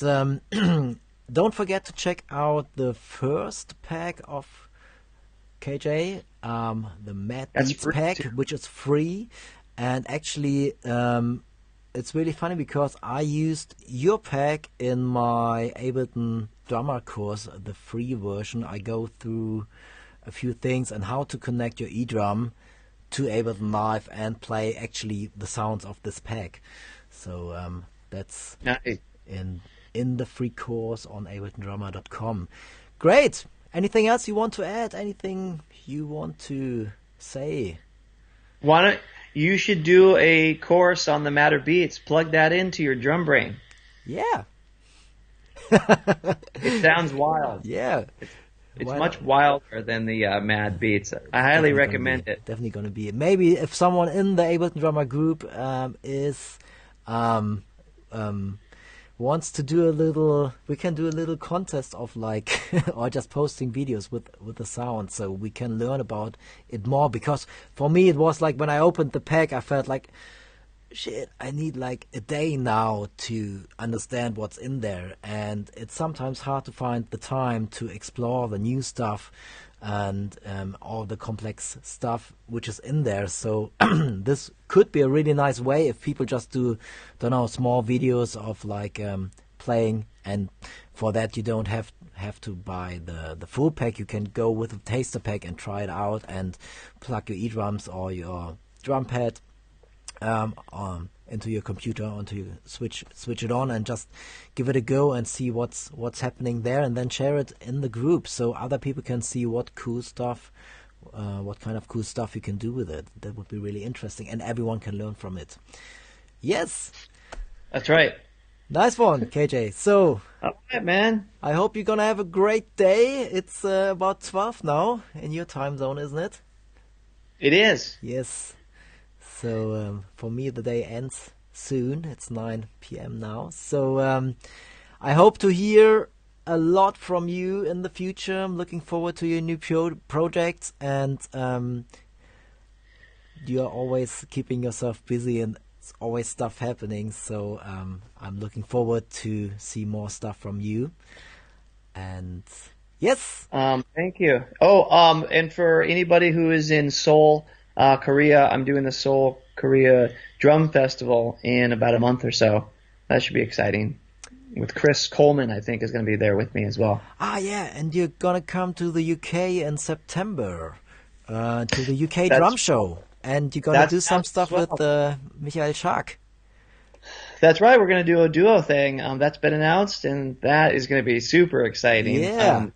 don't forget to check out the first pack of KJ, the Mad Beatz pack, which is free. And actually, it's really funny because I used your pack in my Ableton drummer course, the free version. I go through a few things and how to connect your eDrum to Ableton Live and play actually the sounds of this pack. So that's nice. in the free course on abletondrummer.com. Great. Anything else you want to add? Anything you want to say? You should do a course on the Matter Beatz. Plug that into your drum brain. Yeah. It sounds wild. Yeah. It's much wilder than the Mad Beatz. I highly recommend it. Definitely going to be. Maybe if someone in the Ableton Drummer group wants to do a little, we can do a little contest of like, or just posting videos with the sound, so we can learn about it more. Because for me, it was like when I opened the pack, I felt like, shit, I need like a day now to understand what's in there, and it's sometimes hard to find the time to explore the new stuff and all the complex stuff which is in there. So this could be a really nice way if people just do, don't know, small videos of like playing, and for that you don't have to buy the full pack. You can go with a taster pack and try it out and plug your eDrums or your drum pad into your computer, onto your switch it on and just give it a go and see what's happening there, and then share it in the group so other people can see what cool stuff, what kind of cool stuff you can do with it. That would be really interesting, and everyone can learn from it. Yes. That's right. Nice one, KJ. So, All right, man. I hope you're gonna have a great day. It's about 12 now in your time zone, isn't it? It is. Yes. So for me, the day ends soon. It's 9 p.m. now. So I hope to hear a lot from you in the future. I'm looking forward to your new projects, and you are always keeping yourself busy, and it's always stuff happening. So I'm looking forward to see more stuff from you. And yes. Thank you. Oh, and for anybody who is in Seoul, Korea, I'm doing the Seoul Korea Drum Festival in about a month or so. That should be exciting. With Chris Coleman, I think, is going to be there with me as well. Ah, yeah, and you're gonna come to the UK in September, to the UK That's- drum show, and you're gonna do some that's stuff well. with Michael Schaak. That's right. We're going to do a duo thing. That's been announced, and that is going to be super exciting. Yeah.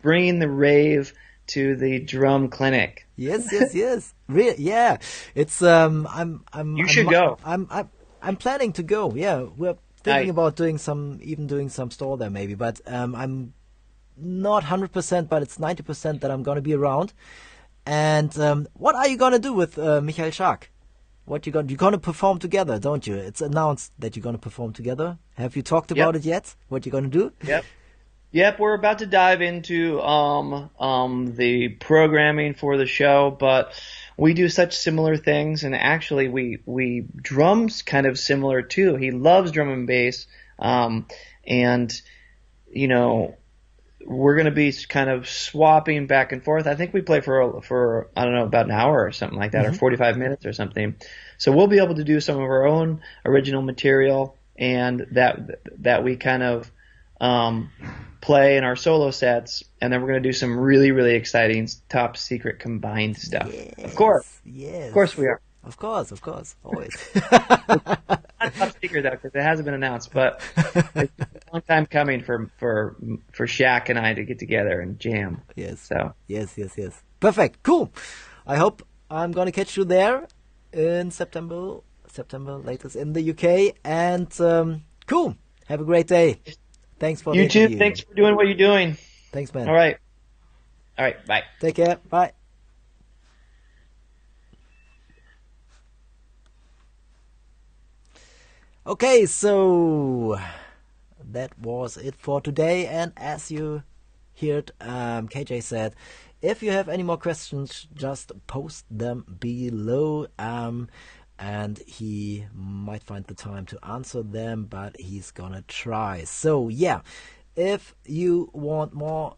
Bringing the rave to the drum clinic. Yes, yes, yes. Yeah, it's You should go. I'm planning to go. Yeah, we're thinking Nice. about doing some store there maybe, but I'm not 100%, but it's 90% that I'm gonna be around. And what are you gonna do with Michael Schaak? You're gonna perform together, don't you? It's announced that you're gonna perform together. Have you talked about it yet? What you're gonna do? Yep, we're about to dive into the programming for the show, but we do such similar things, and actually we drums kind of similar too. He loves drum and bass, and you know we're going to be kind of swapping back and forth. I think we play for I don't know, about an hour or something like that, or 45 minutes or something. So we'll be able to do some of our own original material, and that we kind of play in our solo sets, and then we're going to do some really, really exciting top secret combined stuff. Yes, Of course we are. Of course, always. Not top secret though, because it hasn't been announced, but it's a long time coming for Shaq and I to get together and jam. Yes. So Yes. Perfect. Cool. I hope I'm gonna catch you there in September latest in the UK. And cool. Have a great day. Thanks for the you too. interview. Thanks for doing what you're doing. Thanks, man. All right. Bye. Take care. Bye. Okay, so that was it for today. And as you heard, KJ said, if you have any more questions, just post them below. And he might find the time to answer them, but he's gonna try. So yeah, if you want more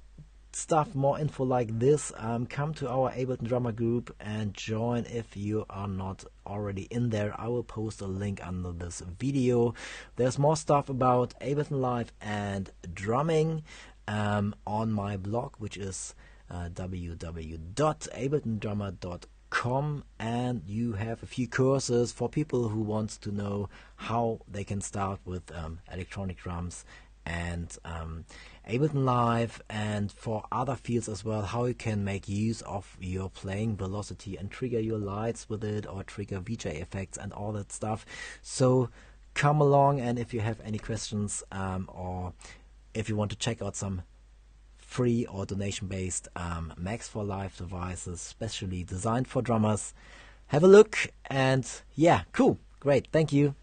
stuff, more info like this, come to our Ableton Drummer group and join if you are not already in there. I will post a link under this video. There's more stuff about Ableton Live and drumming on my blog, which is www.abletondrummer.com, and you have a few courses for people who want to know how they can start with electronic drums and Ableton Live, and for other fields as well, how you can make use of your playing velocity and trigger your lights with it, or trigger VJ effects and all that stuff. So come along, and if you have any questions or if you want to check out some free or donation-based Max for Live devices specially designed for drummers, have a look. And yeah, cool, great, thank you.